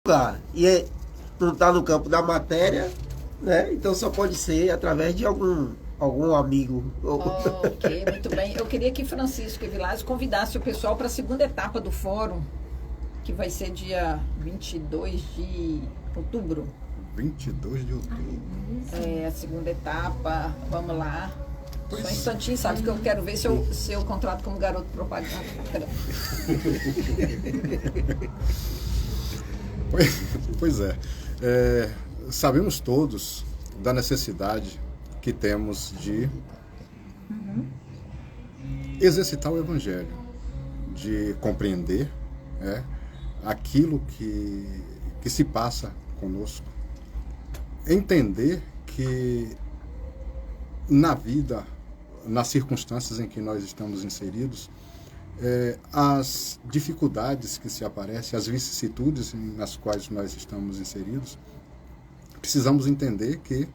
lugar. Não está no campo da matéria, né? Então só pode ser através de algum amigo. Ok, muito bem. Eu queria que Francisco e Vilásio convidasse o pessoal para a segunda etapa do fórum, que vai ser dia 22 de outubro. 22 de outubro. É a segunda etapa. Vamos lá. Só um instantinho, sabe? Que eu quero ver se eu contrato como garoto propaganda. Pois é. Sabemos todos da necessidade que temos de exercitar o Evangelho, de compreender aquilo que se passa conosco, entender que na vida, nas circunstâncias em que nós estamos inseridos, as dificuldades que se aparecem, as vicissitudes nas quais nós estamos inseridos, precisamos entender que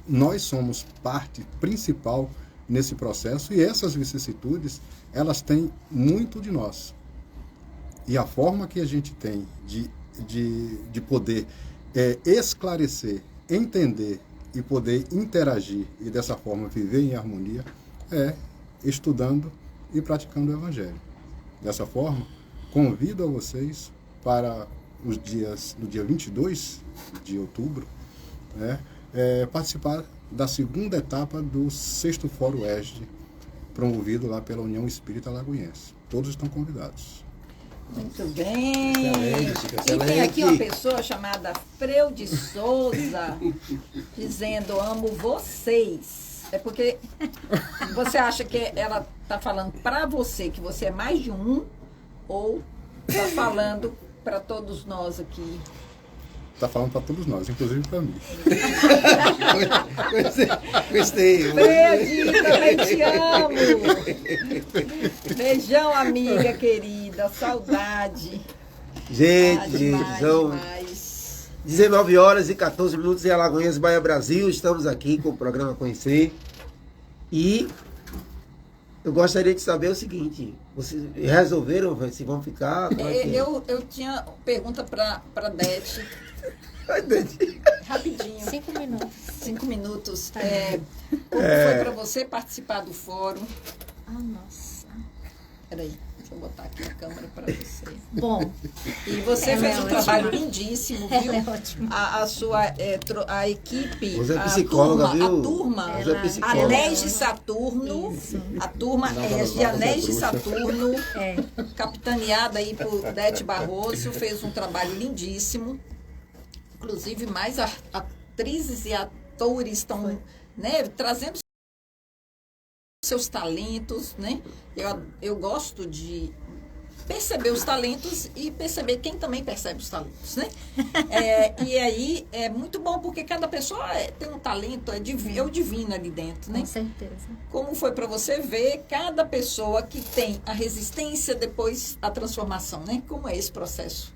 nós somos parte principal nesse processo e essas vicissitudes, elas têm muito de nós. E a forma que a gente tem de poder esclarecer, entender e poder interagir e dessa forma viver em harmonia é estudando e praticando o Evangelho. Dessa forma, convido a vocês para no dia 22 de outubro, participar da segunda etapa do 6º Fórum ESD, promovido lá pela União Espírita Alagoense. Todos estão convidados. Muito bem. Excelente. E tem aqui uma pessoa chamada Freu de Souza, dizendo: amo vocês. É porque você acha que ela está falando para você, que você é mais de um, ou está falando para todos nós aqui? Está falando para todos nós, inclusive para mim. Gostei. Fredi, também te amo. Beijão, amiga querida. Saudade. Gente, são demais. 19h14 em Alagoinhas, Bahia, Brasil. Estamos aqui com o programa Conhecer. E eu gostaria de saber o seguinte: vocês resolveram se vão ficar? Eu tinha pergunta para Dete. Rapidinho. 5 minutos. 5 minutos. Como foi para você participar do fórum? Nossa. Peraí, deixa eu botar aqui a câmera para você. Bom. E você fez um trabalho lindíssimo, viu? Ela é ótima. A equipe, Você é psicóloga, viu? A turma, Você é psicóloga. Anéis de Saturno, Isso. a turma de Anéis de Saturno, capitaneada aí por Dete Barroso, fez um trabalho lindíssimo. Inclusive, mais atrizes e atores estão, trazendo seus talentos, né? Eu gosto de perceber os talentos e perceber quem também percebe os talentos, né? E aí é muito bom porque cada pessoa tem um talento, é o divino ali dentro, né? Com certeza. Como foi para você ver cada pessoa que tem a resistência, depois a transformação, né? Como é esse processo?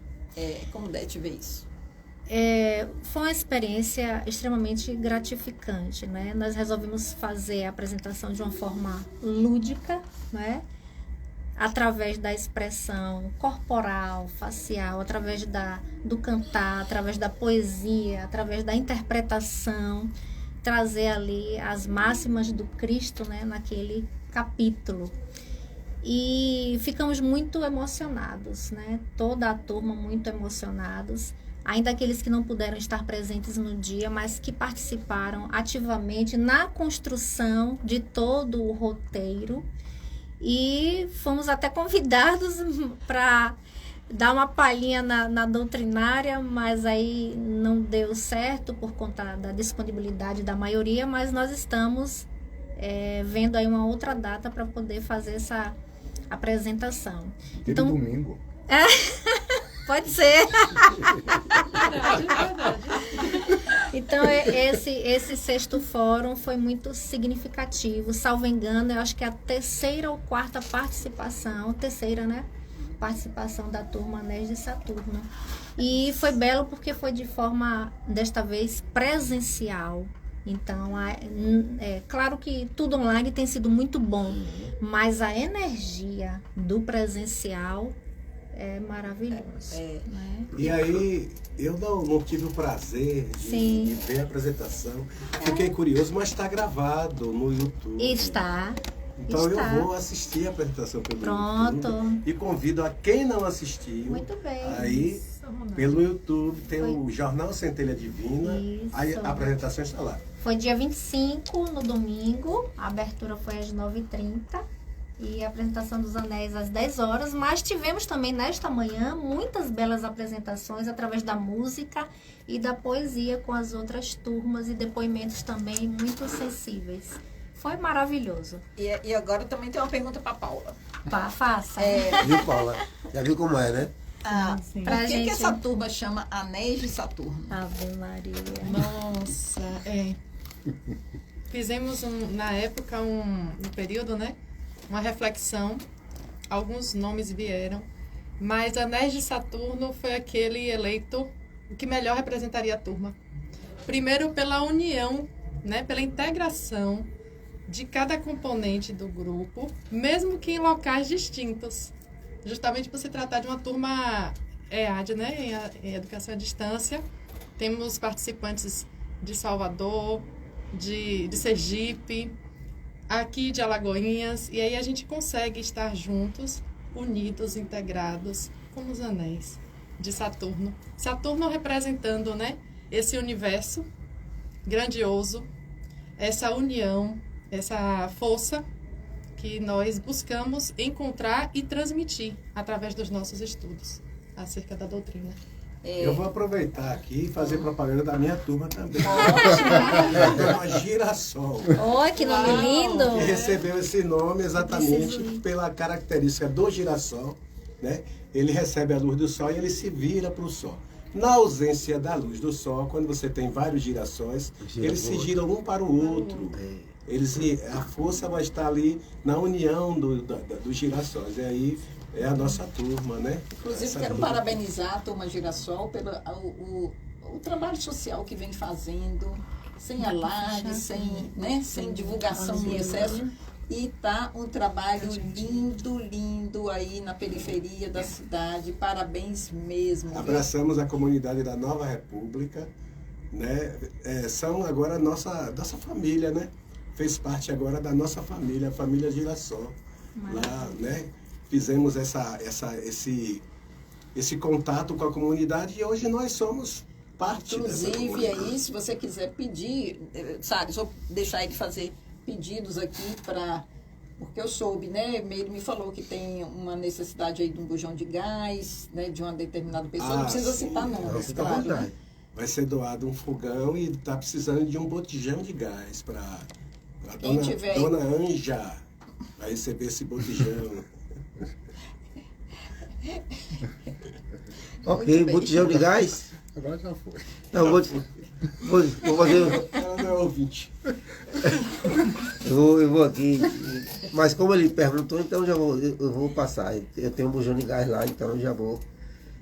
Como Dete vê isso? Foi uma experiência extremamente gratificante, né? Nós resolvemos fazer a apresentação de uma forma lúdica, né? Através da expressão corporal, facial, através do cantar, através da poesia, através da interpretação, trazer ali as máximas do Cristo, né? Naquele capítulo. E ficamos muito emocionados, né? Toda a turma muito emocionados. Ainda aqueles que não puderam estar presentes no dia, mas que participaram ativamente na construção de todo o roteiro. E fomos até convidados para dar uma palhinha na doutrinária, mas aí não deu certo por conta da disponibilidade da maioria, mas nós estamos vendo aí uma outra data para poder fazer essa apresentação. Então, domingo. Pode ser. Então, esse 6º fórum foi muito significativo. Salvo engano, eu acho que é a 3ª ou 4ª participação. Participação da turma Anéis de Saturno. E foi belo porque foi de forma, desta vez, presencial. Então, claro que tudo online tem sido muito bom, mas a energia do presencial é maravilhoso. Né? E aí, eu não tive o prazer de ver a apresentação. Fiquei curioso, mas está gravado no YouTube. Está. Então está. eu vou assistir a apresentação pelo Pronto. YouTube. E convido a quem não assistiu. Muito bem. Aí, pelo YouTube, tem Foi. o Jornal Centelha Divina. Isso. Aí a apresentação está lá. Foi dia 25, no domingo. A abertura foi às 9h30. E a apresentação dos anéis às 10 horas. Mas tivemos também, nesta manhã, muitas belas apresentações através da música e da poesia com as outras turmas. E depoimentos também muito sensíveis. Foi maravilhoso. E agora também tem uma pergunta para Paula. Faça. Viu, Paula? Já viu como é, né? Por Pra que gente- essa turma chama Anéis de Saturno? Ave Maria. Nossa, Fizemos na época, no período, né? Uma reflexão. Alguns nomes vieram. Mas Anéis de Saturno foi aquele eleito o que melhor representaria a turma. Primeiro pela união, né? Pela integração de cada componente do grupo, mesmo que em locais distintos. Justamente por se tratar de uma turma EAD, né? Em Educação à Distância. Temos participantes de Salvador, de Sergipe, aqui de Alagoinhas, e aí a gente consegue estar juntos, unidos, integrados, como os anéis de Saturno. Saturno representando, né, esse universo grandioso, essa união, essa força que nós buscamos encontrar e transmitir através dos nossos estudos acerca da doutrina. Eu vou aproveitar aqui e fazer propaganda da minha turma também. A turma Girassol. Olha, que nome lindo! Que recebeu esse nome exatamente pela característica do girassol, né? Ele recebe a luz do sol e ele se vira para o sol. Na ausência da luz do sol, quando você tem vários girassóis, eles se giram um para o outro. A força vai estar ali na união dos girassóis. E aí é a nossa turma, né? Inclusive, Essa quero turma. parabenizar a turma Girassol pelo o trabalho social que vem fazendo, sem alarde, sem divulgação em excesso. E tá um trabalho lindo, lindo aí na periferia da cidade. Parabéns mesmo. viu? Abraçamos a comunidade da Nova República, né? São agora nossa família, né? Fez parte agora da nossa família, a família Girassol. Lá, né? Fizemos esse contato com a comunidade e hoje nós somos parte dessa Inclusive, comunidade. aí, se você quiser pedir, sabe, só deixar ele fazer pedidos aqui para... Porque eu soube, né? Ele me falou que tem uma necessidade aí de um bujão de gás, né? De uma determinada pessoa. Não precisa sim. citar Não, nomes, fica à claro. vontade. Vai ser doado um fogão e está precisando de um botijão de gás para a Quem tiver aí. dona Anja vai receber esse botijão. Ok, Muito bem. botijão de gás. Agora já foi. Não, vou fazer. Ela não é ouvinte. Eu vou aqui. Mas como ele perguntou, então eu vou passar. Eu tenho um bujão de gás lá, então eu já vou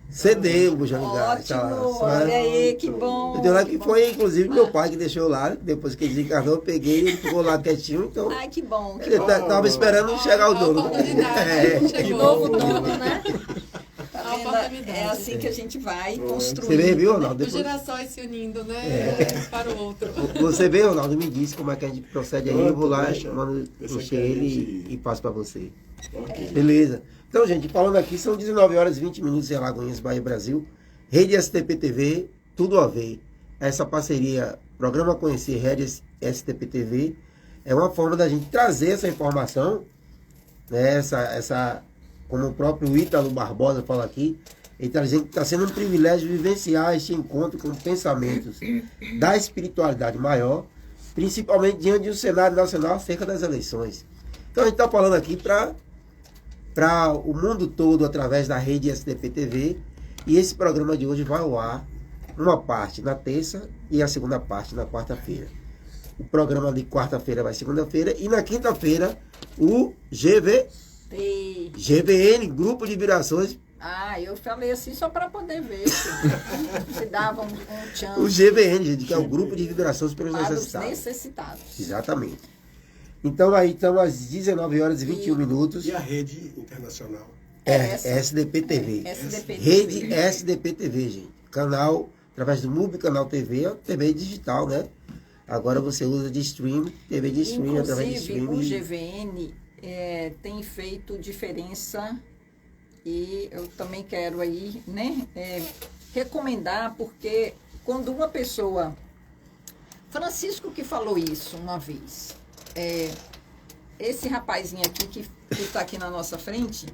ceder o bujão de gás. Ótimo, Tá? olha aí, que bom. Eu tenho lá que bom. foi, inclusive, meu pai que deixou lá. Depois que ele desencarnou, eu peguei, ele ficou lá quietinho, então. Ai, que bom. Que Ele bom. tava esperando chegar o dono. Oportunidade, chegou. Novo dono, né? Tá A vendo? oportunidade. É assim que a gente vai construir. Você vê, viu, Ronaldo? Os Depois, girassóis se unindo, né? Para o outro. você vê, Ronaldo, me disse como é que a gente procede aí. Eu vou lá, Poxa, mando esse o aqui a ele gente- e passo pra você. Ok. Beleza. Então, gente, falando aqui, são 19 horas e 20 minutos em Alagoinhas, Bahia, Brasil. Rede STP TV, tudo a ver. Essa parceria, Programa Conhecer, Rede STP TV, é uma forma da gente trazer essa informação, né? Essa, como o próprio Ítalo Barbosa fala aqui, ele está dizendo que está sendo um privilégio vivenciar este encontro com pensamentos da espiritualidade maior, principalmente diante de um cenário nacional acerca das eleições. Então a gente está falando aqui para o mundo todo através da rede STP TV, e esse programa de hoje vai ao ar uma parte na terça e a segunda parte na quarta-feira. O programa de quarta-feira vai segunda-feira e na quinta-feira o Ei. GVN, Grupo de Vibrações. Ah, eu falei assim só para poder ver se dava um O chance GVN, gente, que é o Grupo de Vibrações pelos para os Necessitados. necessitados. Exatamente. Então aí estão às 19 horas e 21 minutos. E a rede internacional? SDP TV. SDP Rede TV. SDP TV, gente. Canal, através do MUBI Canal TV, é TV digital, né? Agora você usa de streaming, TV de streaming, através de Inclusive, streaming. o GVN tem feito diferença e eu também quero aí, né, recomendar, porque quando uma pessoa... Francisco que falou isso uma vez. Esse rapazinho aqui que está aqui na nossa frente,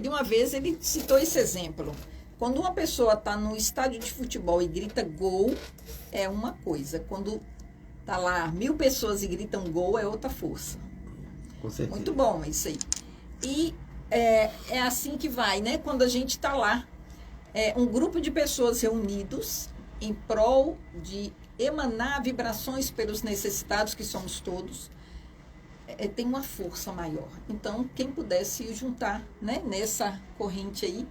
uma vez ele citou esse exemplo. Quando uma pessoa está no estádio de futebol e grita gol, é uma coisa. Quando tá lá 1000 pessoas e gritam gol, é outra força. Com certeza. Muito bom isso aí. E é assim que vai, né? Quando a gente está lá, um grupo de pessoas reunidos em prol de emanar vibrações pelos necessitados, que somos todos, tem uma força maior. Então, quem puder se juntar, né, nessa corrente aí.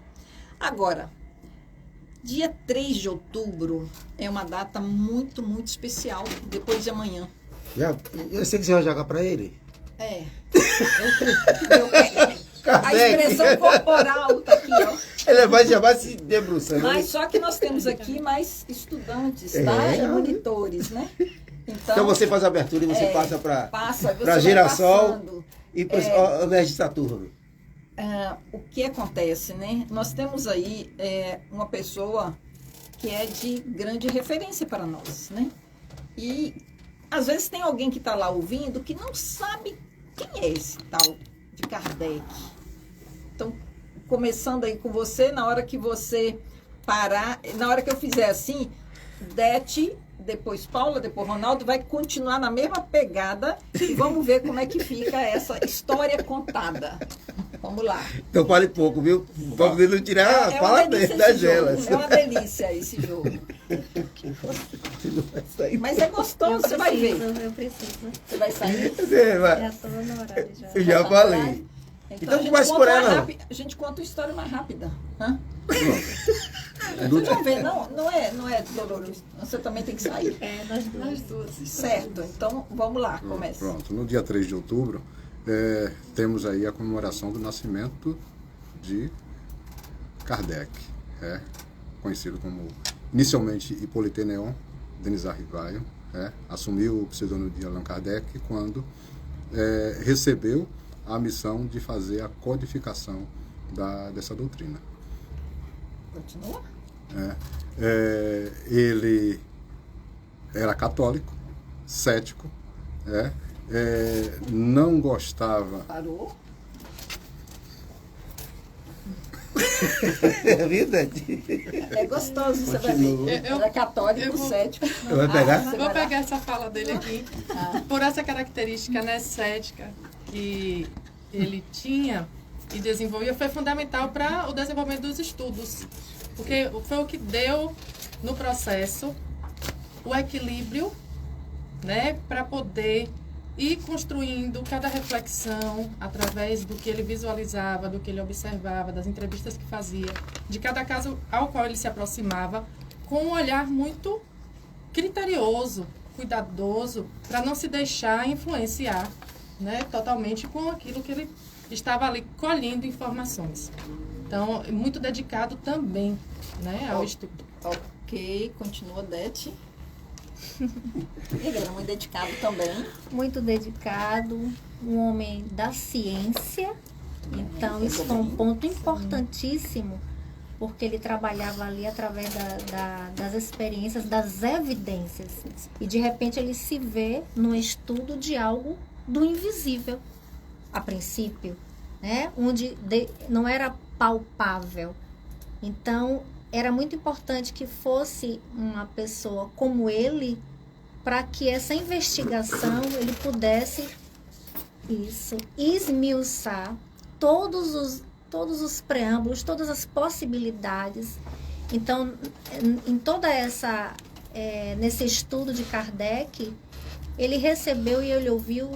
Agora, dia 3 de outubro é uma data muito, muito especial, depois de amanhã. Eu sei que você vai jogar para ele. A expressão corporal tá aqui, ó. Ele já vai se debruçando. Mas só que nós temos aqui mais estudantes, tá? E monitores, né? Então você faz a abertura e você passa para Girassol passando. E para o Nerd Saturno. O que acontece, né? Nós temos aí uma pessoa que é de grande referência para nós, né? E às vezes tem alguém que está lá ouvindo que não sabe quem é esse tal de Kardec. Então, começando aí com você, na hora que você parar, na hora que eu fizer assim, Dete, depois Paula, depois Ronaldo, vai continuar na mesma pegada e vamos ver como é que fica essa história contada. Vamos lá. Então fale pouco, viu? Para poder não tirar a fala das elas. É uma delícia esse jogo. Mas é gostoso, você vai ver. Eu preciso. Você vai sair? Já estou no horário já. Eu já falei. Então começa por ela. A gente conta a história mais rápida. Vocês vão ver, não é doloroso. Você também tem que sair. Nós duas. Certo, então vamos lá, começa. Pronto, no dia 3 de outubro, temos aí a comemoração do nascimento de Kardec, conhecido como, inicialmente, Hippolyte Néon, Denis Arrivaio, assumiu o pseudônimo de Allan Kardec quando recebeu a missão de fazer a codificação dessa doutrina. Continua? Ele era católico, cético, não gostava... Parou? É verdade. É gostoso, você vai ver. Era católico, cético. Vai pegar? Vou pegar essa fala dele aqui. Por essa característica, né, cética que ele tinha e desenvolvia, foi fundamental para o desenvolvimento dos estudos. Porque foi o que deu no processo o equilíbrio, né, para poder ir construindo cada reflexão através do que ele visualizava, do que ele observava, das entrevistas que fazia, de cada caso ao qual ele se aproximava, com um olhar muito criterioso, cuidadoso, para não se deixar influenciar, né, totalmente com aquilo que ele estava ali colhendo informações. Então, muito dedicado também, né, ao estudo. Ok, continua, Dete. Ele era muito dedicado também. Muito dedicado, um homem da ciência. Então, isso foi um ponto importantíssimo, porque ele trabalhava ali através das experiências, das evidências. E, de repente, ele se vê no estudo de algo do invisível, a princípio, né? Onde não era palpável. Então, era muito importante que fosse uma pessoa como ele, para que essa investigação ele pudesse esmiuçar todos os preâmbulos, todas as possibilidades. Então, em toda essa nesse estudo de Kardec, ele recebeu e ele ouviu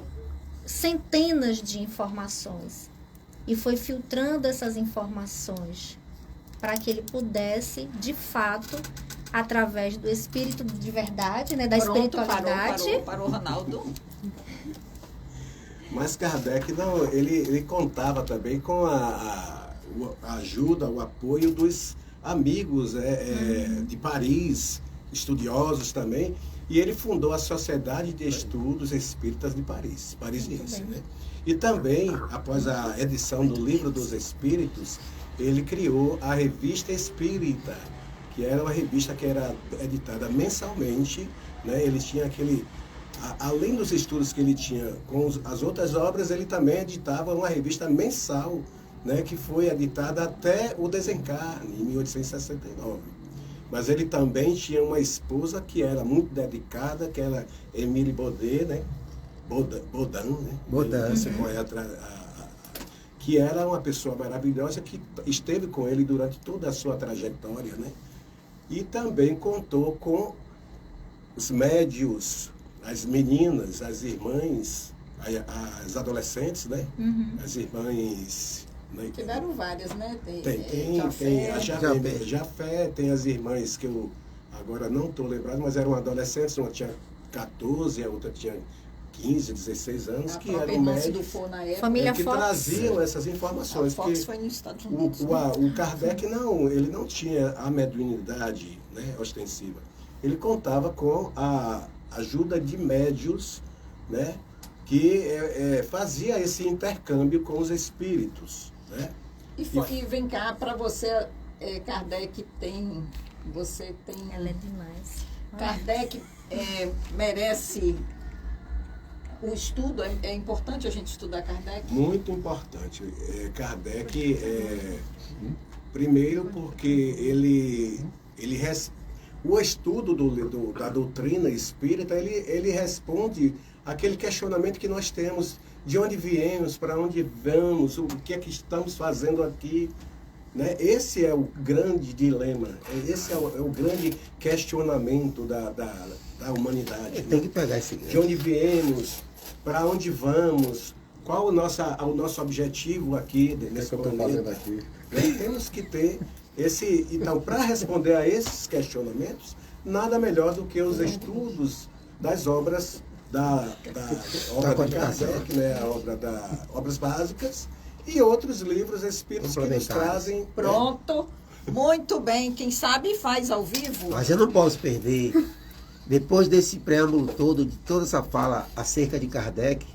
centenas de informações e foi filtrando essas informações para que ele pudesse, de fato, através do espírito de verdade, né, da espiritualidade. Parou, Ronaldo. Mas Kardec, ele contava também com a ajuda, o apoio dos amigos de Paris, estudiosos também, e ele fundou a Sociedade de Estudos Espíritas de Paris, parisiense, né? E também, após a edição do Livro dos Espíritos, ele criou a Revista Espírita, que era uma revista que era editada mensalmente, né? Ele tinha além dos estudos que ele tinha com as outras obras, ele também editava uma revista mensal, né? Que foi editada até o desencarne, em 1869. Mas ele também tinha uma esposa que era muito dedicada, que era Emile Baudet, né? Baudin, né? Baudin. Você conhece que era uma pessoa maravilhosa que esteve com ele durante toda a sua trajetória, né? E também contou com os médios, as meninas, as irmãs, as adolescentes, né? As irmãs... Né? Tiveram várias, né? Tem a Jafé, tem as irmãs que eu agora não estou lembrado, mas eram adolescentes, uma tinha 14, a outra tinha 15, 16 anos, que eram médicos Família que Fox. traziam essas informações. A Fox foi nos Estados Unidos. O Kardec ele não tinha a mediunidade, né, ostensiva. Ele contava com a ajuda de médios, né, que fazia esse intercâmbio com os espíritos. Né? E vem cá, para você, Kardec você tem... Ela é demais. Kardec merece o estudo, é importante a gente estudar Kardec? Muito importante. Kardec, primeiro porque o estudo da doutrina espírita, ele responde aquele questionamento que nós temos: de onde viemos, para onde vamos, o que é que estamos fazendo aqui, né? Esse é o grande dilema, esse é o grande questionamento da humanidade. Tem que pegar esse... De onde viemos, para onde vamos, qual o nosso objetivo aqui nesse planeta. Aqui? Temos que ter esse... Então, para responder a esses questionamentos, nada melhor do que os estudos das obras da obra de Kardec, né? A obra obras básicas e outros livros espíritos que nos trazem. Pronto, muito bem. Quem sabe faz ao vivo. Mas eu não posso perder, depois desse preâmbulo todo, de toda essa fala acerca de Kardec,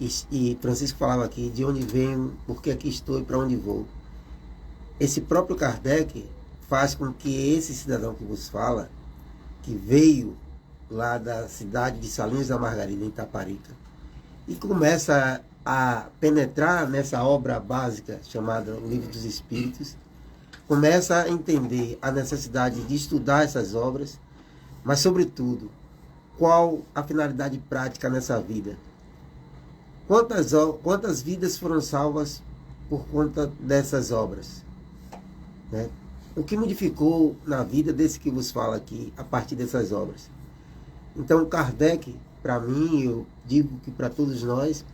e Francisco falava aqui, de onde venho, por que aqui estou e para onde vou. Esse próprio Kardec faz com que esse cidadão que vos fala, que veio lá da cidade de Salinas da Margarida, em Itaparica, e começa a penetrar nessa obra básica chamada O Livro dos Espíritos, começa a entender a necessidade de estudar essas obras, mas, sobretudo, qual a finalidade prática nessa vida. Quantas vidas foram salvas por conta dessas obras? Né? O que modificou na vida desse que vos fala aqui, a partir dessas obras? Então, Kardec, para mim, eu digo que para todos nós,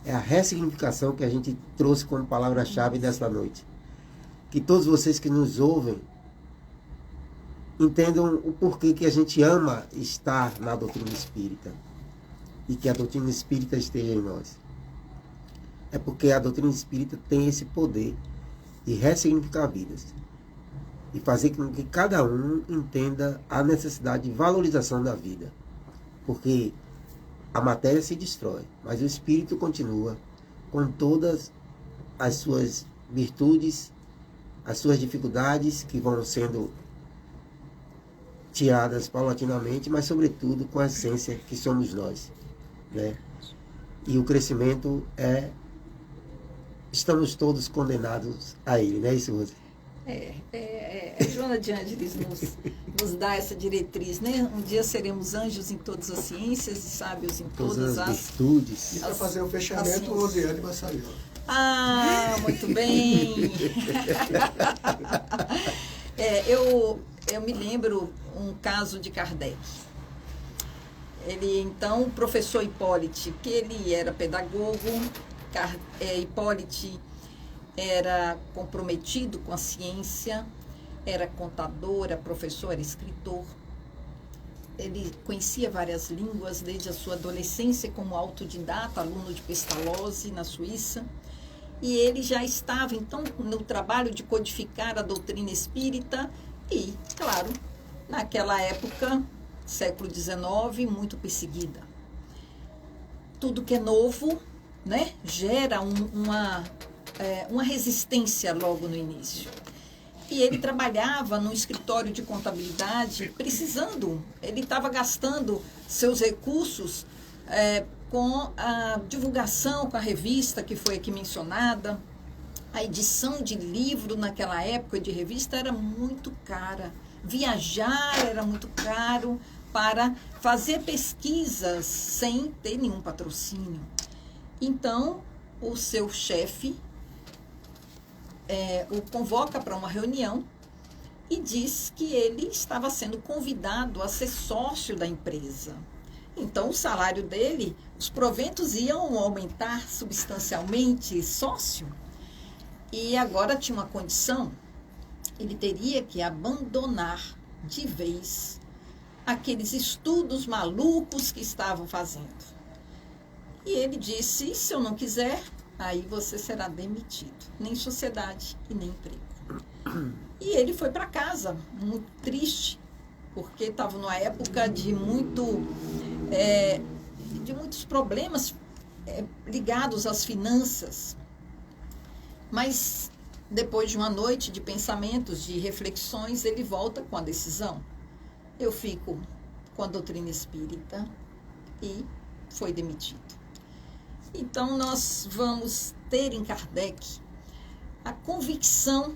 é a ressignificação que a gente trouxe como palavra-chave dessa noite. Que todos vocês que nos ouvem entendam o porquê que a gente ama estar na doutrina espírita e que a doutrina espírita esteja em nós. É porque a doutrina espírita tem esse poder de ressignificar vidas e fazer com que cada um entenda a necessidade de valorização da vida. Porque a matéria se destrói, mas o espírito continua com todas as suas virtudes, as suas dificuldades que vão sendo tiradas paulatinamente, mas sobretudo com a essência que somos nós, né? E o crescimento estamos todos condenados a ele, não é isso, Rose? Joana de Ângeles nos dá essa diretriz, né? Um dia seremos anjos em todas as ciências e sábios em todas as virtudes. E para fazer o fechamento, Rosiane Bassalió. Ah, muito bem! Eu me lembro um caso de Kardec. Ele, então, o professor Hipólite, que ele era pedagogo, Hipólite era comprometido com a ciência, era contador, era professor, era escritor. Ele conhecia várias línguas desde a sua adolescência como autodidata, aluno de Pestalozzi, na Suíça. e ele já estava, então, no trabalho de codificar a doutrina espírita e, claro, naquela época, século XIX, muito perseguida. Tudo que é novo, né, gera uma resistência logo no início. E ele trabalhava no escritório de contabilidade, ele estava gastando seus recursos com a divulgação, com a revista que foi aqui mencionada. A edição de livro naquela época de revista era muito cara. Viajar era muito caro para fazer pesquisas sem ter nenhum patrocínio. Então, o seu chefe o convoca para uma reunião e diz que ele estava sendo convidado a ser sócio da empresa. Então, o salário dele, os proventos iam aumentar substancialmente, sócio. E agora tinha uma condição, ele teria que abandonar de vez aqueles estudos malucos que estavam fazendo. E ele disse, se eu não quiser, aí você será demitido, nem sociedade e nem emprego. E ele foi para casa, muito triste, porque estava numa época de muitos problemas ligados às finanças. Mas depois de uma noite de pensamentos, de reflexões, ele volta com a decisão. Eu fico com a doutrina espírita e foi demitido. Então, nós vamos ter em Kardec a convicção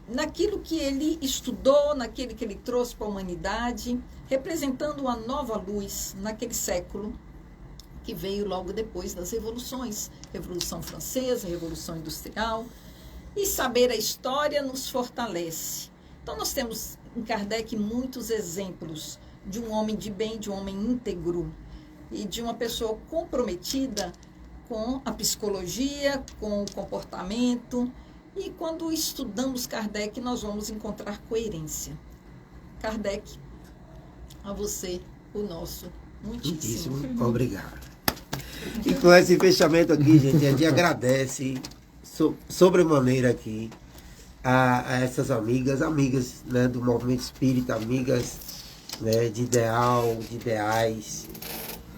naquilo que ele estudou, naquilo que ele trouxe para a humanidade, representando uma nova luz naquele século que veio logo depois das revoluções, Revolução Francesa, Revolução Industrial, e saber a história nos fortalece. Então, nós temos em Kardec muitos exemplos de um homem de bem, de um homem íntegro, e de uma pessoa comprometida com a psicologia, com o comportamento. E quando estudamos Kardec, nós vamos encontrar coerência. Kardec, a você, o nosso muitíssimo obrigado. E com esse fechamento aqui, gente, a gente agradece sobremaneira aqui a essas amigas, né, do movimento espírita, amigas, né, de ideal, de ideais.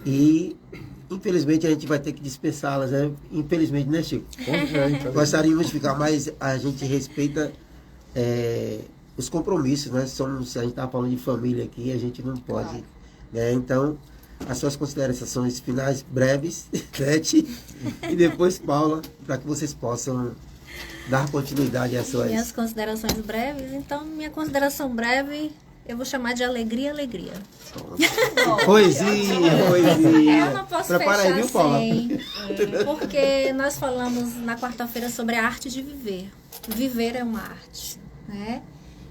E, infelizmente, a gente vai ter que dispensá-las, né? Infelizmente, né, Chico? Gostaríamos de ficar, mas a gente respeita os compromissos, né? A gente está falando de família aqui, a gente não pode, né? Então, as suas considerações finais breves, Tete, e depois Paula, para que vocês possam dar continuidade às suas... Minhas considerações breves. Então, minha consideração breve... Eu vou chamar de alegria. Poesia. Eu não posso Prepara fechar aí, viu, Paula? Porque nós falamos na quarta-feira sobre a arte de viver. Viver é uma arte, né?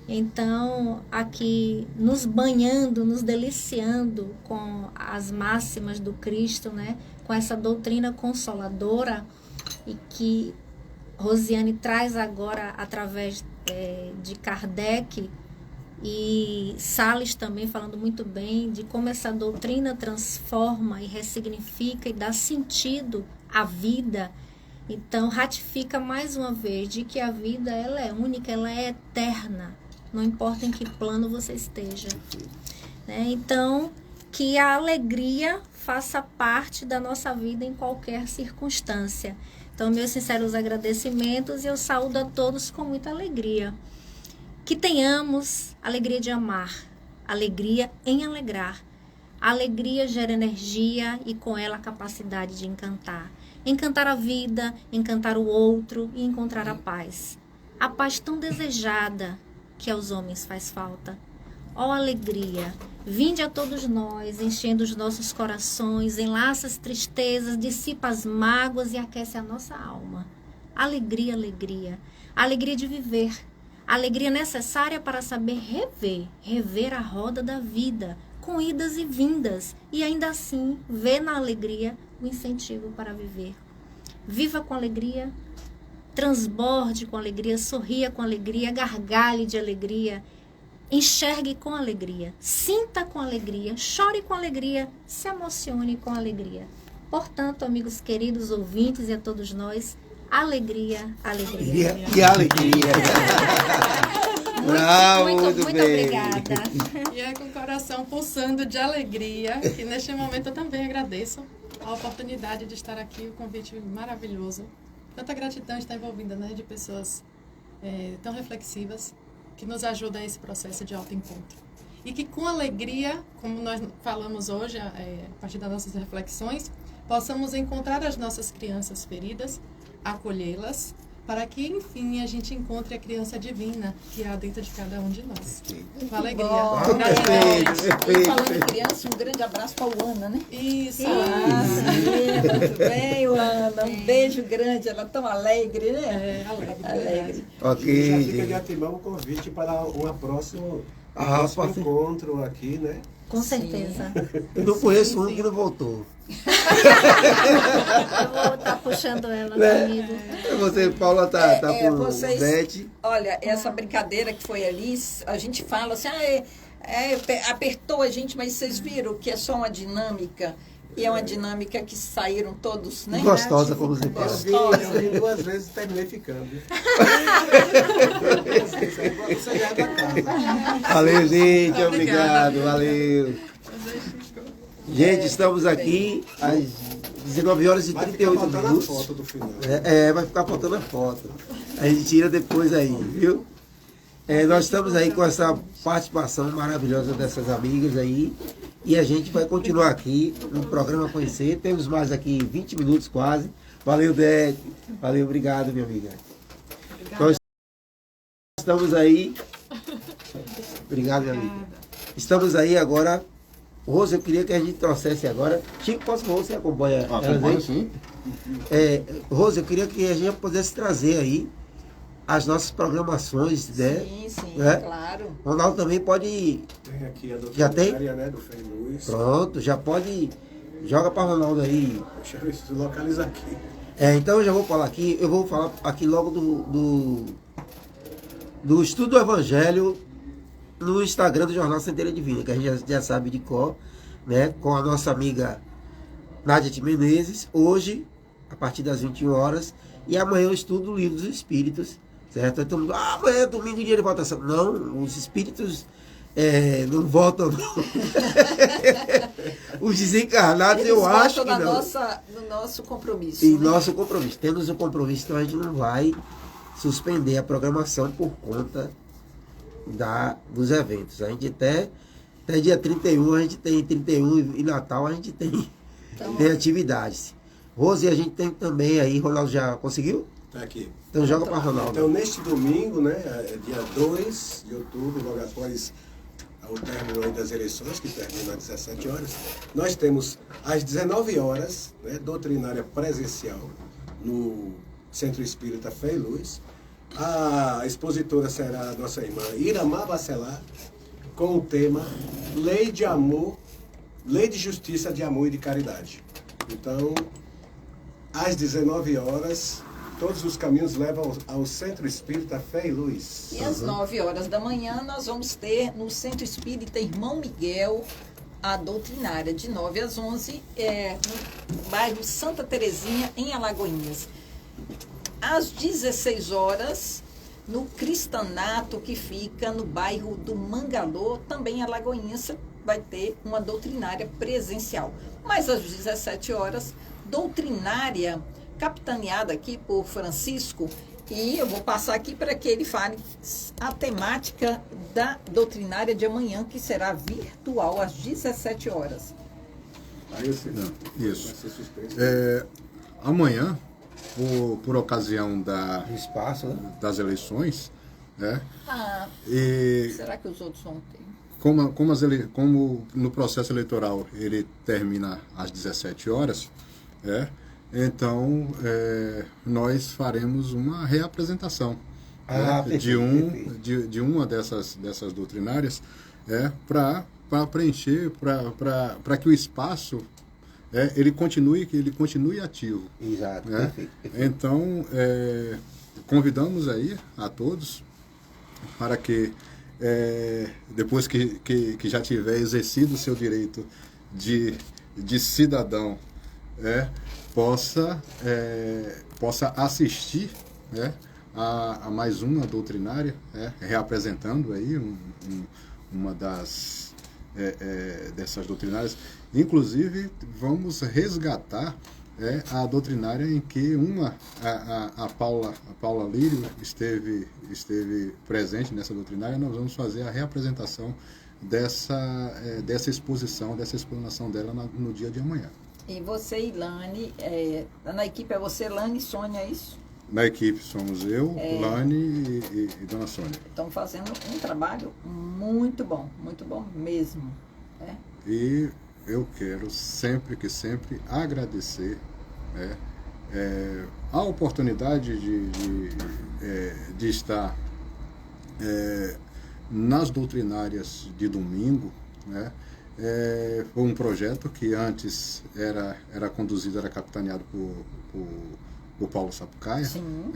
Então, aqui, nos banhando, nos deliciando com as máximas do Cristo, né? Com essa doutrina consoladora e que Rosiane traz agora através de Kardec, e Salles também falando muito bem de como essa doutrina transforma e ressignifica e dá sentido à vida. Então, ratifica mais uma vez de que a vida ela é única, ela é eterna, não importa em que plano você esteja. Né? Então, que a alegria faça parte da nossa vida em qualquer circunstância. Então, meus sinceros agradecimentos e eu saúdo a todos com muita alegria. Que tenhamos alegria de amar, alegria em alegrar. A alegria gera energia e com ela a capacidade de encantar. Encantar a vida, encantar o outro e encontrar a paz. A paz tão desejada que aos homens faz falta. Ó alegria, vinde a todos nós, enchendo os nossos corações, enlaça as tristezas, dissipa as mágoas e aquece a nossa alma. Alegria, alegria. A alegria de viver. A alegria necessária para saber rever a roda da vida, com idas e vindas, e ainda assim ver na alegria o incentivo para viver. Viva com alegria, transborde com alegria, sorria com alegria, gargalhe de alegria, enxergue com alegria, sinta com alegria, chore com alegria, se emocione com alegria. Portanto, amigos queridos ouvintes e a todos nós, alegria, alegria. E alegria. Bravo, muito bem. Obrigada. E é com o coração pulsando de alegria que neste momento eu também agradeço a oportunidade de estar aqui, o convite maravilhoso. Tanta gratidão está envolvida, né, de pessoas tão reflexivas que nos ajudam a esse processo de autoencontro. E que com alegria, como nós falamos hoje, a partir das nossas reflexões, possamos encontrar as nossas crianças feridas, acolhê-las, para que, enfim, a gente encontre a criança divina que há dentro de cada um de nós. Com alegria. Bom, perfeito. E falando em criança, um grande abraço para a Luana, né? Isso. Muito bem, Luana. Um beijo grande. Ela é tão alegre, né? Alegre. Ok, Já fica de gente. antemão o convite para um próximo próximo encontro aqui, né? Com certeza. Eu não conheço Sim, um sim. que não voltou. Eu vou estar puxando ela Né? comigo. Você, Paula, tá com vocês- Beth. Olha, essa brincadeira que foi ali, a gente fala assim, apertou a gente, mas vocês viram que é só uma dinâmica. E é uma dinâmica que saíram todos, né? Gostosa, como você Eu fala. vi 2 vezes e terminei ficando. Você já é da casa. Valeu, gente. Obrigada. Obrigado. Valeu. Gente, estamos aqui às 19 horas e Vai ficar 38 faltando a minutos. foto do final. Vai ficar faltando a foto. A gente tira depois aí, viu? Nós estamos aí com essa participação maravilhosa dessas amigas aí. E a gente vai continuar aqui no programa Conhecer. Temos mais aqui 20 minutos quase. Valeu, Dé. Valeu, obrigado, minha amiga. Nós estamos aí. Obrigado, minha amiga. Estamos aí agora. Rose, eu queria que a gente trouxesse agora. Chico, posso que você acompanha elas aí? Acompanha, sim. Rose, eu queria que a gente pudesse trazer aí as nossas programações, né? Sim, É? claro. Ronaldo também pode. Tem aqui a Já tem? doutrina, né, do Frei Luiz. Pronto, já pode. Joga para Ronaldo aí. Deixa eu ver se localiza aqui. Então eu já vou falar aqui. Eu vou falar aqui logo do Estudo do Evangelho no Instagram do Jornal Centelha Divina, que a gente já sabe de cor, né? Com a nossa amiga Nádia T. Menezes, hoje, a partir das 21 horas, e amanhã eu estudo o Livro dos Espíritos, certo? Então, amanhã é domingo, dia de votação. Não, os espíritos não votam, não. Os desencarnados, Eles eu acho votam que no não. nosso compromisso. E né? nosso compromisso. Temos um compromisso, então a gente não vai suspender a programação por conta dos eventos. A gente até dia 31, a gente tem 31 e Natal, a gente tem atividades. Rose, a gente tem também aí, Ronaldo já conseguiu? Tá aqui. Então joga para Ronaldo. Então, neste domingo, né, dia 2 de outubro, logo após o término aí das eleições, que termina às 17 horas, nós temos às 19 horas, né, doutrinária presencial no Centro Espírita Fé e Luz. A expositora será a nossa irmã Iramá Bacelar, com o tema Lei de Amor, Lei de Justiça, de Amor e de Caridade. Então, às 19 horas, todos os caminhos levam ao Centro Espírita Fé e Luz. E às 9 horas da manhã nós vamos ter no Centro Espírita Irmão Miguel a doutrinária, de 9 às 11, no bairro Santa Terezinha, em Alagoinhas. Às 16 horas, no Cristanato, que fica no bairro do Mangalô, também em Alagoinhas, vai ter uma doutrinária presencial. Mas às 17 horas, doutrinária capitaneada aqui por Francisco, e eu vou passar aqui para que ele fale a temática da doutrinária de amanhã, que será virtual às 17 horas. Aí você Não, isso. vai ser suspenso. Amanhã, por ocasião Do espaço, né? das eleições, né? E será que os outros vão ter? Como no processo eleitoral ele termina às 17 horas, então nós faremos uma reapresentação de uma dessas doutrinárias para preencher, para que o espaço ele continue ativo. Exato, Né? perfeito. Então, convidamos aí a todos para que, depois que já tiver exercido o seu direito de cidadão, possa assistir, a mais uma doutrinária, reapresentando aí uma dessas doutrinárias. Inclusive, vamos resgatar a doutrinária em que a Paula Lírio esteve presente nessa doutrinária. Nós vamos fazer a reapresentação dessa exposição, dessa explanação dela no dia de amanhã. E você, Ilane, na equipe é você, Ilane e Sônia, é isso? Na equipe somos eu, Ilane e Dona Sônia. Estão fazendo um trabalho muito bom mesmo. E eu quero sempre agradecer a oportunidade de estar nas doutrinárias de domingo. Foi um projeto que antes era conduzido, era capitaneado por Paulo Sapucaia. Sim.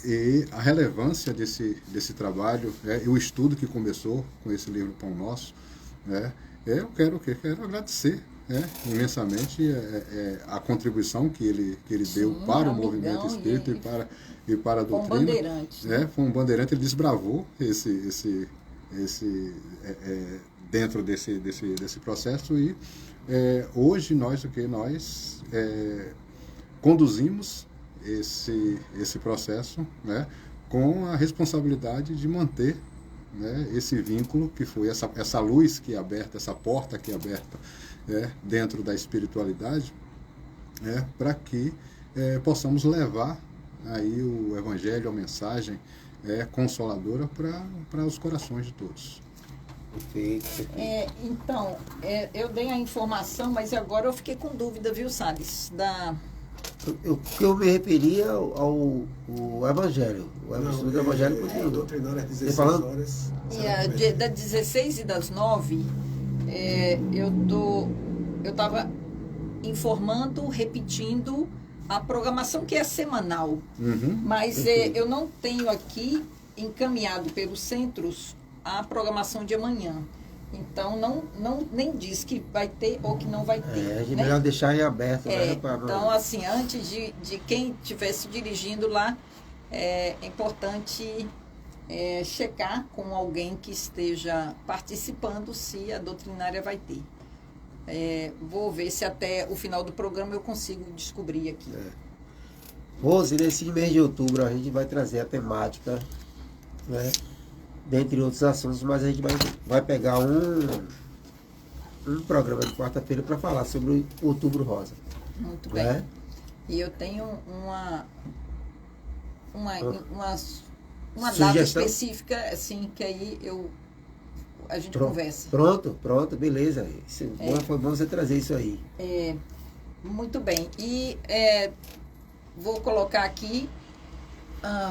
E a relevância desse trabalho e o estudo que começou com esse livro Pão Nosso, eu quero agradecer imensamente a contribuição que ele deu para o movimento espírita e para a doutrina. Foi um bandeirante. Foi um bandeirante, ele desbravou dentro desse processo e hoje nós conduzimos esse processo com a responsabilidade de manter esse vínculo que foi essa luz que é aberta, essa porta que é aberta dentro da espiritualidade, para que possamos levar aí o evangelho, a mensagem consoladora para os corações de todos. Então, eu dei a informação, mas agora eu fiquei com dúvida, viu, Salles? Eu me referia ao Evangelho. O estudo do Evangelho continua. Doutrinária às 16 horas. Das 16 e das 9, eu estava informando, repetindo a programação que é semanal. Uhum. Mas eu não tenho aqui encaminhado pelos centros a programação de amanhã. Então, nem diz que vai ter ou que não vai ter. A gente melhor deixar em aberto. Então, assim, antes de quem estivesse dirigindo lá, é importante checar com alguém que esteja participando se a doutrinária vai ter. Vou ver se até o final do programa eu consigo descobrir aqui. Rose, nesse mês de outubro a gente vai trazer a temática, dentre outros assuntos, mas a gente vai pegar um programa de quarta-feira para falar sobre o Outubro Rosa. Muito bem. E eu tenho uma data específica, assim, que aí a gente conversa. Pronto, beleza. Foi bom você trazer isso aí. Muito bem. E vou colocar aqui,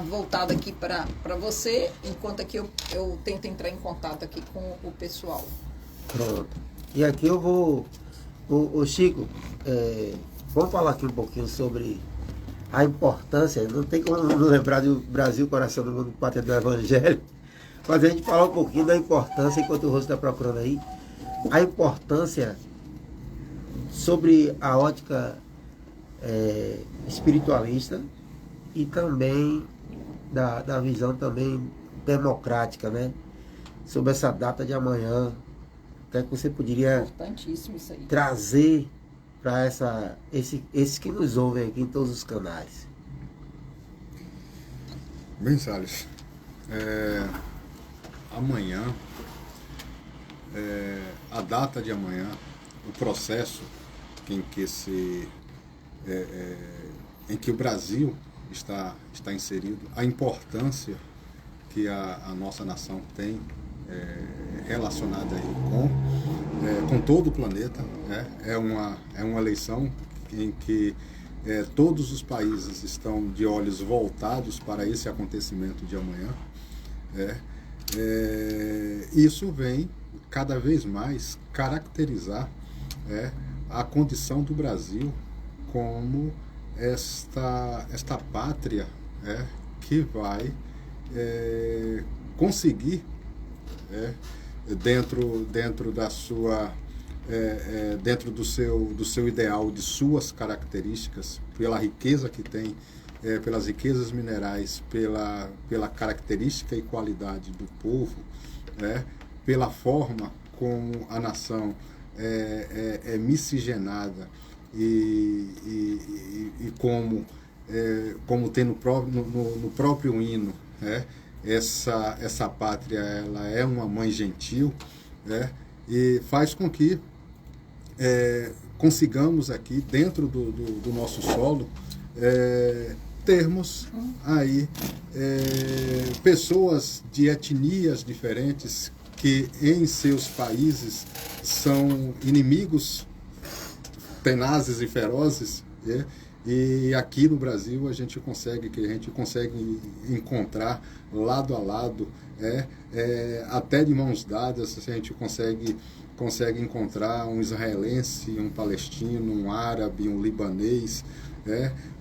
voltado aqui para você, enquanto aqui eu tento entrar em contato aqui com o pessoal. Pronto. E aqui eu vou... Chico, vamos falar aqui um pouquinho sobre a importância, não tem como não lembrar do Brasil, coração do mundo, pátria do Evangelho, mas a gente falar um pouquinho da importância, enquanto o Rosto está procurando aí, a importância sobre a ótica espiritualista e também da visão também democrática, sobre essa data de amanhã. O que é que você poderia Importantíssimo isso aí. Trazer para esses que nos ouvem aqui em todos os canais? Bem, Salles, amanhã, a data de amanhã, o processo em que o Brasil está inserido, a importância que a nossa nação tem relacionada aí com todo o planeta, é uma eleição em que todos os países estão de olhos voltados para esse acontecimento de amanhã. Isso vem cada vez mais caracterizar a condição do Brasil como esta pátria que vai conseguir, dentro da sua dentro do seu ideal, de suas características, pela riqueza que tem, pelas riquezas minerais, pela característica e qualidade do povo, pela forma como a nação é miscigenada e como tem no próprio hino, essa pátria, ela é uma mãe gentil, e faz com que consigamos aqui, dentro do nosso solo, termos aí pessoas de etnias diferentes que em seus países são inimigos tenazes e ferozes, e aqui no Brasil a gente consegue encontrar lado a lado, até de mãos dadas, a gente consegue encontrar um israelense, um palestino, um árabe, um libanês,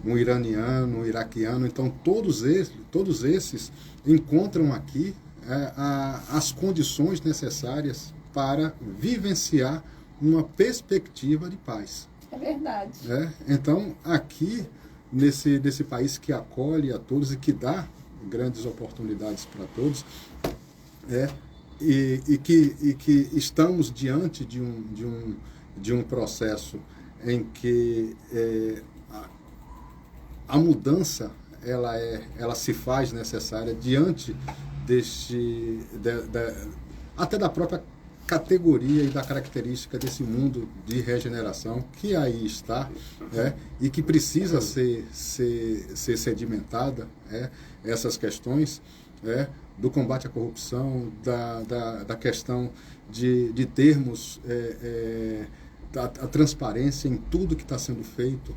um iraniano, um iraquiano. Então todos esses encontram aqui as condições necessárias para vivenciar uma perspectiva de paz. É verdade. Então, aqui, nesse país que acolhe a todos e que dá grandes oportunidades para todos, e que estamos diante de um processo em que a mudança ela se faz necessária diante até da própria categoria e da característica desse mundo de regeneração que aí está, e que precisa ser sedimentada, essas questões, do combate à corrupção, da questão de termos a transparência em tudo que está sendo feito,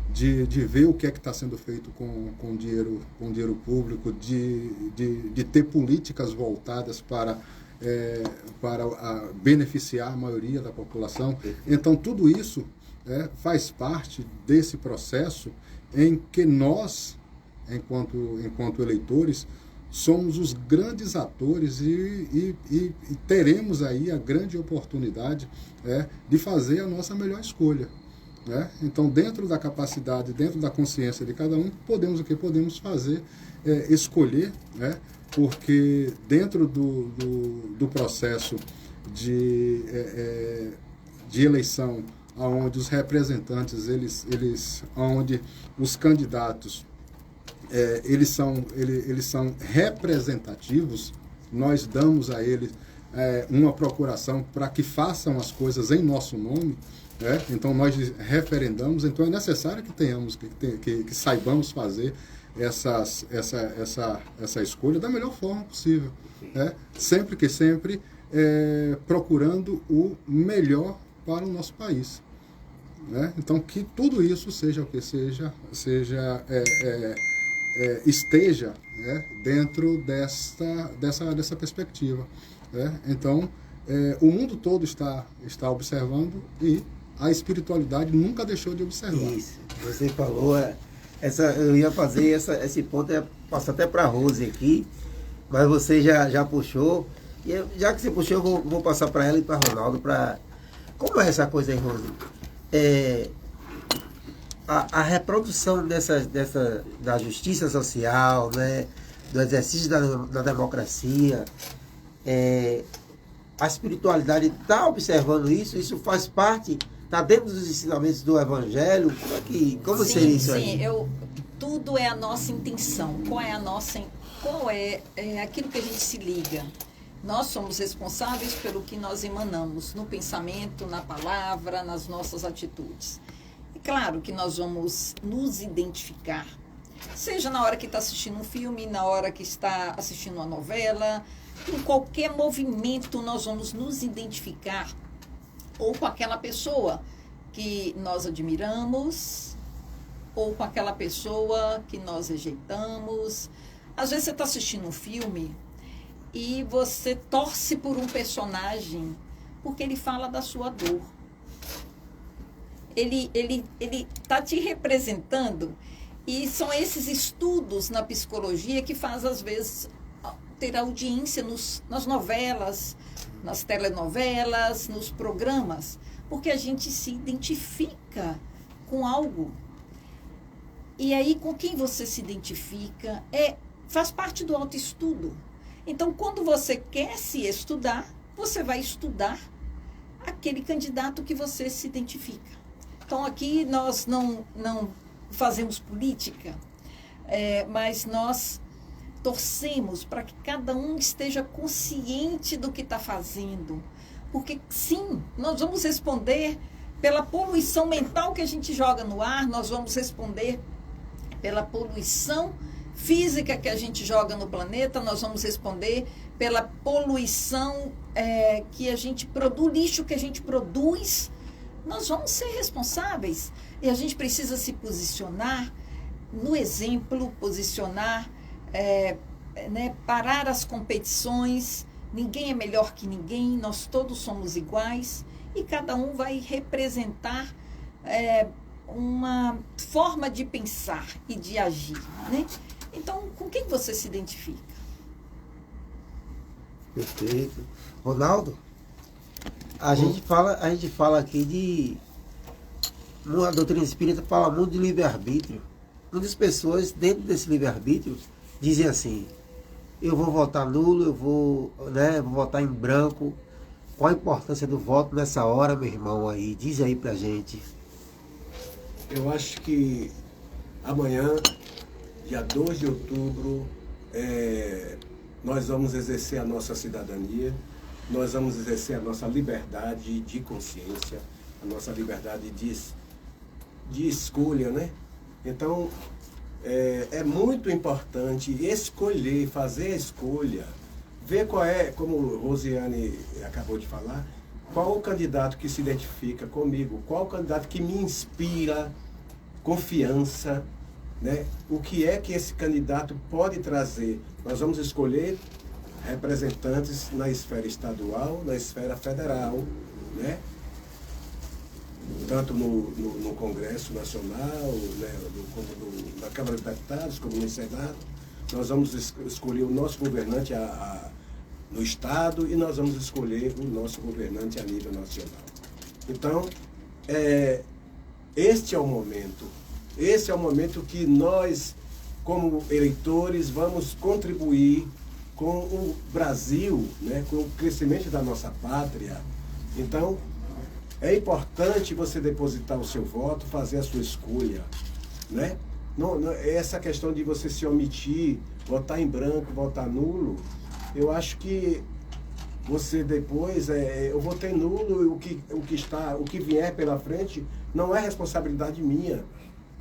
de ver o que é que está sendo feito com dinheiro público, de ter políticas voltadas para beneficiar a maioria da população. Então, tudo isso faz parte desse processo em que nós, enquanto eleitores, somos os grandes atores e teremos aí a grande oportunidade de fazer a nossa melhor escolha. Então, dentro da capacidade, dentro da consciência de cada um, podemos fazer, escolher, porque dentro do processo de eleição, onde os representantes, onde os candidatos, eles são representativos, nós damos a eles uma procuração para que façam as coisas em nosso nome. Então nós referendamos, então é necessário que saibamos fazer essa escolha da melhor forma possível, sempre procurando o melhor para o nosso país, então que tudo isso seja o que esteja dentro dessa perspectiva, então o mundo todo está observando e a espiritualidade nunca deixou de observar. Isso, você falou, eu ia fazer esse ponto, passo até para a Rose aqui, mas você já puxou, e já que você puxou, eu vou passar para ela e para Ronaldo, como é essa coisa aí, Rose? A reprodução da justiça social, do exercício da democracia, a espiritualidade está observando isso faz parte, está dentro dos ensinamentos do Evangelho? Como seria isso aí? Tudo é a nossa intenção. Qual é aquilo que a gente se liga? Nós somos responsáveis pelo que nós emanamos no pensamento, na palavra, nas nossas atitudes. É claro que nós vamos nos identificar, seja na hora que está assistindo um filme, na hora que está assistindo uma novela, em qualquer movimento nós vamos nos identificar ou com aquela pessoa que nós admiramos ou com aquela pessoa que nós rejeitamos. Às vezes você está assistindo um filme e você torce por um personagem porque ele fala da sua dor. Ele está te representando, e são esses estudos na psicologia que faz, às vezes, ter audiência nas novelas, nas telenovelas, nos programas, porque a gente se identifica com algo. E aí, com quem você se identifica, faz parte do autoestudo. Então, quando você quer se estudar, você vai estudar aquele candidato que você se identifica. Então, aqui nós não fazemos política, mas nós torcemos para que cada um esteja consciente do que está fazendo. Porque, sim, nós vamos responder pela poluição mental que a gente joga no ar, nós vamos responder pela poluição física que a gente joga no planeta, nós vamos responder pela poluição que a gente produz, lixo que a gente produz. Nós vamos ser responsáveis e a gente precisa se posicionar no exemplo, posicionar, parar as competições. Ninguém é melhor que ninguém, nós todos somos iguais e cada um vai representar uma forma de pensar e de agir, né? Então, com quem você se identifica? Perfeito. Ronaldo, a gente fala aqui de... A doutrina espírita fala muito de livre-arbítrio. Muitas pessoas, dentro desse livre-arbítrio, dizem assim: eu vou votar nulo, eu vou votar em branco. Qual a importância do voto nessa hora, meu irmão? Aí, diz aí pra gente. Eu acho que amanhã, dia 2 de outubro, nós vamos exercer a nossa cidadania, nós vamos exercer a nossa liberdade de consciência, a nossa liberdade de escolha, né? Então, é muito importante escolher, fazer a escolha, ver qual como Rosiane acabou de falar, qual o candidato que se identifica comigo, qual o candidato que me inspira confiança, né? O que é que esse candidato pode trazer? Nós vamos escolher representantes na esfera estadual, na esfera federal, né? Tanto no Congresso Nacional, né? Na Câmara dos Deputados, como no Senado. Nós vamos escolher o nosso governante no Estado e nós vamos escolher o nosso governante a nível nacional. Então, este é o momento. Esse é o momento que nós, como eleitores, vamos contribuir com o Brasil, né, com o crescimento da nossa pátria. Então, é importante você depositar o seu voto, fazer a sua escolha, né? Essa questão de você se omitir, votar em branco, votar nulo, eu acho que você depois, eu votei nulo, o que vier pela frente não é responsabilidade minha.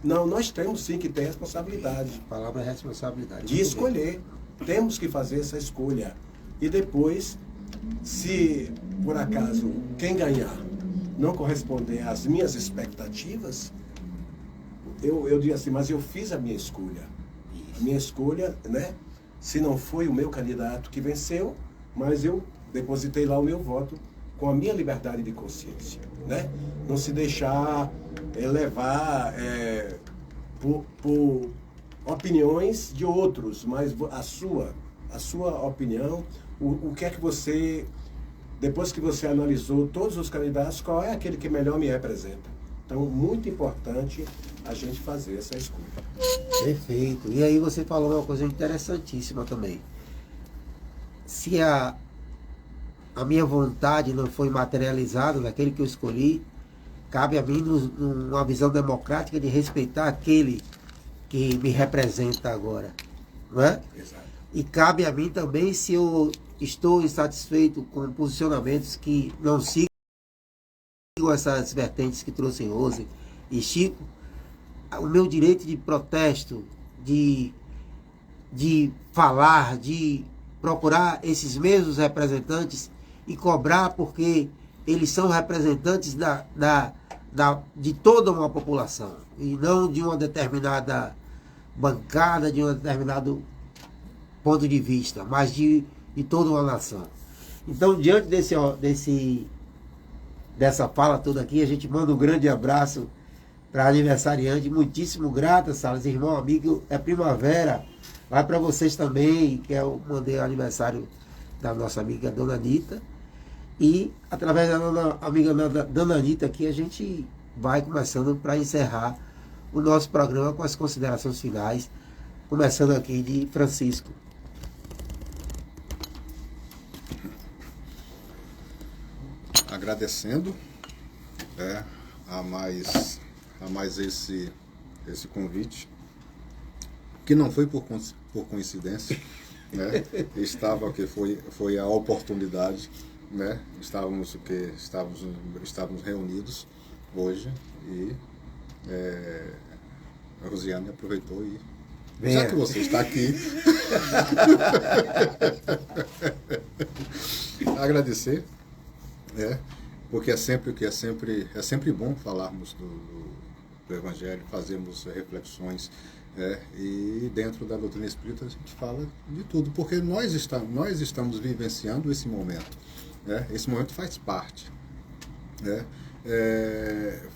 Não, nós temos sim que ter responsabilidade. A palavra é responsabilidade. De escolher. Temos que fazer essa escolha. E depois, se por acaso quem ganhar não corresponder às minhas expectativas, eu digo assim, mas eu fiz a minha escolha. A minha escolha, né? Se não foi o meu candidato que venceu, mas eu depositei lá o meu voto com a minha liberdade de consciência, né? Não se deixar levar por opiniões de outros, mas a sua opinião, o que é que você, depois que você analisou todos os candidatos, qual é aquele que melhor me representa? Então, muito importante a gente fazer essa escolha. Perfeito. E aí você falou uma coisa interessantíssima também. Se a minha vontade não foi materializada naquele que eu escolhi, cabe a mim, numa visão democrática, de respeitar aquele que me representa agora. Não é? Exato. E cabe a mim também, se eu estou insatisfeito com posicionamentos que não sigam essas vertentes que trouxe Rose e Chico, o meu direito de protesto, de falar, de procurar esses mesmos representantes e cobrar, porque eles são representantes de toda uma população e não de uma determinada bancada, de um determinado ponto de vista, mas de toda uma nação. Então, diante dessa fala toda aqui, a gente manda um grande abraço para a aniversariante, muitíssimo grata, Salas, irmão, amigo, é primavera, Vai para vocês também, que eu mandei o aniversário da nossa amiga Dona Anitta. E através da amiga Dona Anitta aqui, a gente vai começando para encerrar o nosso programa com as considerações finais, começando aqui de Francisco. Agradecendo a mais esse convite, que não foi por coincidência, né? Estava que foi a oportunidade, né? Estávamos reunidos hoje e a Rosiane aproveitou e já que você está aqui, agradecer, porque é sempre bom falarmos do Evangelho, fazermos reflexões, e dentro da doutrina espírita a gente fala de tudo, porque nós estamos vivenciando esse momento, esse momento faz parte,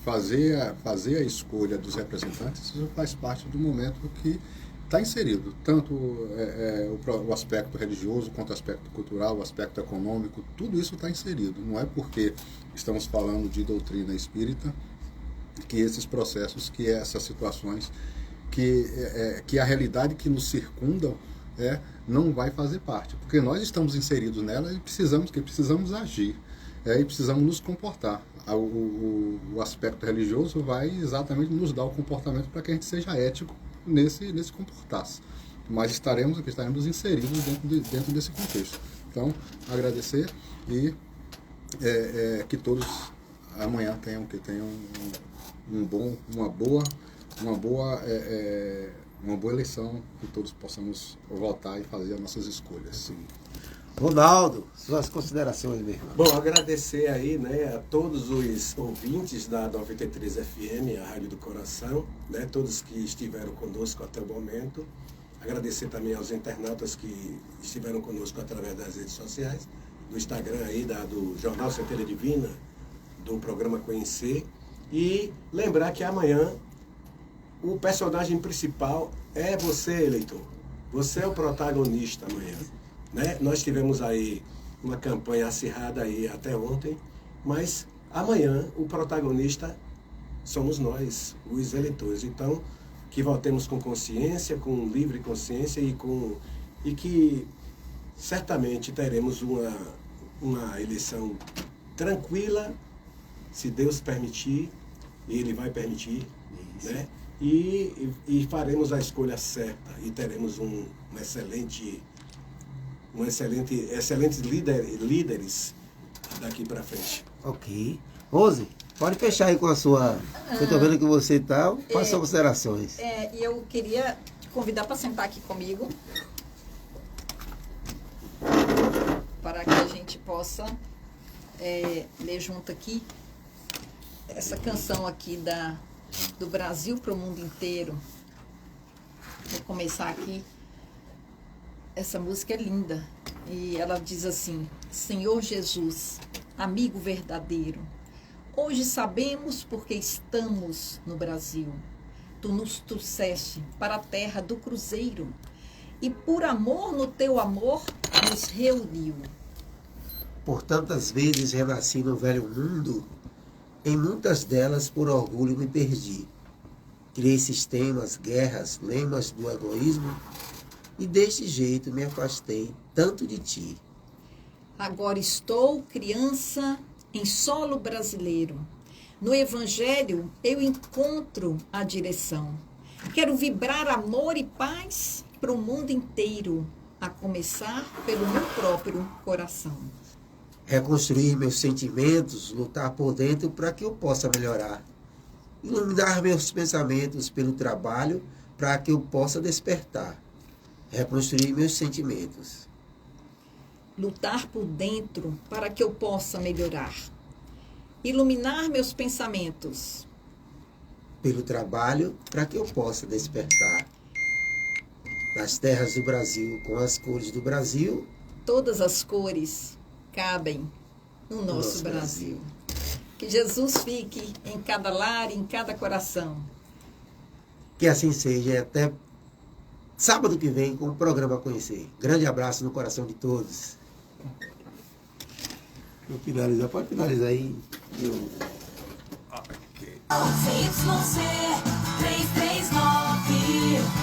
fazer a escolha dos representantes, isso faz parte do momento que está inserido, tanto o aspecto religioso, quanto o aspecto cultural, o aspecto econômico, tudo isso está inserido. Não é porque estamos falando de doutrina espírita que esses processos, que essas situações, que a realidade que nos circunda não vai fazer parte. Porque nós estamos inseridos nela e precisamos agir, e precisamos nos comportar. O aspecto religioso vai exatamente nos dar o comportamento para que a gente seja ético nesse comportar-se, mas estaremos inseridos dentro desse contexto. Então, agradecer e que todos amanhã tenham uma boa eleição, que todos possamos votar e fazer as nossas escolhas. Sim. Ronaldo, suas considerações, meu irmão. Bom, agradecer aí, a todos os ouvintes da 93 FM, a Rádio do Coração, todos que estiveram conosco até o momento. Agradecer também aos internautas que estiveram conosco através das redes sociais, do Instagram aí, do Jornal Centelha Divina, do programa Conhecer. E lembrar que amanhã o personagem principal é você, eleitor. Você é o protagonista amanhã. Nós tivemos aí uma campanha acirrada aí até ontem, mas amanhã o protagonista somos nós, os eleitores. Então, que votemos com consciência, com livre consciência e que certamente teremos uma eleição tranquila, se Deus permitir, e Ele vai permitir, e faremos a escolha certa e teremos excelentes líderes daqui para frente. Ok. Rose, pode fechar aí com a sua... Eu estou vendo que você está... Faça suas considerações. E eu queria te convidar para sentar aqui comigo, para que a gente possa ler junto aqui essa canção aqui do Brasil para o mundo inteiro. Vou começar aqui. Essa música é linda e ela diz assim: Senhor Jesus, amigo verdadeiro, hoje sabemos porque estamos no Brasil. Tu nos trouxeste para a terra do cruzeiro e por amor no teu amor nos reuniu. Por tantas vezes renasci no velho mundo, em muitas delas por orgulho me perdi. Criei sistemas, guerras, lemas do egoísmo, e deste jeito me afastei tanto de ti. Agora estou criança em solo brasileiro. No Evangelho eu encontro a direção. Quero vibrar amor e paz para o mundo inteiro, a começar pelo meu próprio coração. Reconstruir meus sentimentos, lutar por dentro para que eu possa melhorar. Iluminar meus pensamentos pelo trabalho para que eu possa despertar. Reconstruir meus sentimentos. Lutar por dentro para que eu possa melhorar. Iluminar meus pensamentos. Pelo trabalho para que eu possa despertar. Nas terras do Brasil, com as cores do Brasil. Todas as cores cabem no nosso Brasil. Que Jesus fique em cada lar e em cada coração. Que assim seja. Até sábado que vem com o programa Conhecer. Grande abraço no coração de todos. Vou finalizar, pode finalizar aí. CYC 339